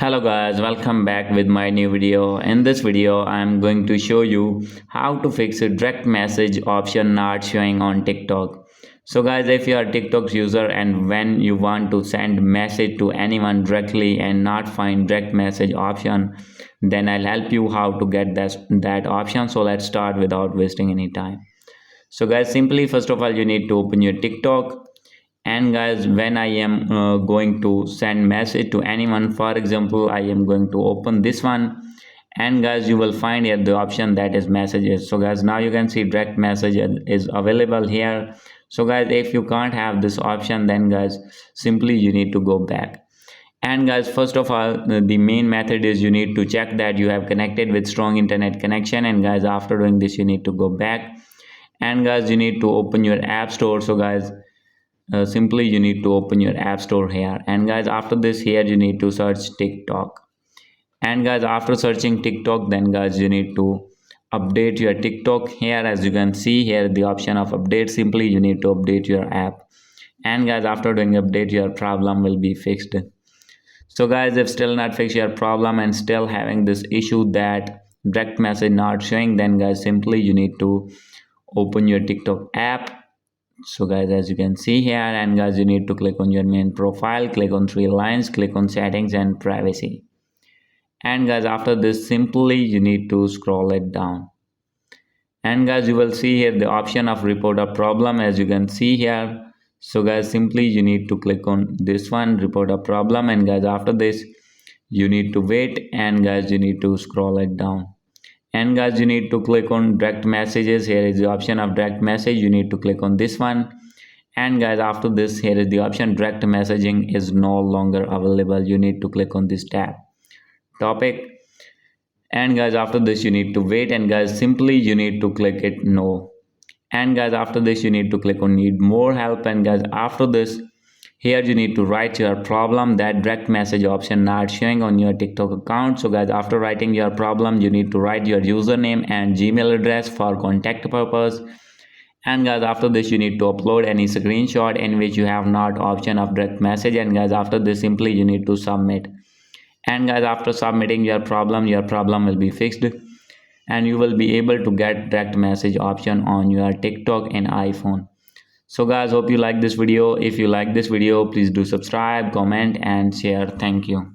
Hello guys, welcome back with my new video. In this video, I am going to show you how to fix a direct message option not showing on TikTok. So guys, if you are a TikTok user and when you want to send message to anyone directly and not find direct message option, then I'll help you how to get that option. So let's start without wasting any time. So guys, simply first of all, you need to open your TikTok, and guys, when I am going to send message to anyone, for example, I am going to open this one, and guys, you will find here the option that is messages. So guys, now you can see direct message is available here. So guys, if you can't have this option, then guys, simply you need to go back. And guys, first of all, the main method is you need to check that you have connected with strong internet connection. And guys, after doing this, you need to go back, and guys, you need to open your app store. So guys, simply you need to open your app store here, and guys, after this, here you need to search TikTok. And guys, after searching TikTok, then guys, you need to update your TikTok. Here, as you can see here, the option of update, simply you need to update your app. And guys, after doing update, your problem will be fixed. So guys, if still not fix your problem and still having this issue that direct message not showing, then guys, simply you need to open your TikTok app. So guys, as you can see here, and guys, you need to click on your main profile, click on three lines, click on settings and privacy. And guys, after this, simply you need to scroll it down, and guys, you will see here the option of report a problem, as you can see here. So guys, simply you need to click on this one, report a problem, and guys, after this, you need to wait, and guys, you need to scroll it down. And guys, you need to click on direct messages. Here is the option of direct message, you need to click on this one. And guys, after this, here is the option direct messaging is no longer available, you need to click on this tab topic. And guys, after this, you need to wait, and guys, simply you need to click it no. And guys, after this, you need to click on need more help. And guys, after this, here you need to write your problem, that direct message option not showing on your TikTok account. So guys, after writing your problem, you need to write your username and Gmail address for contact purpose. And guys, after this, you need to upload any screenshot in which you have not option of direct message. And guys, after this, simply you need to submit. And guys, after submitting your problem will be fixed, and you will be able to get direct message option on your TikTok and iPhone. So guys, hope you like this video. If you like this video, please do subscribe, comment and share. Thank you.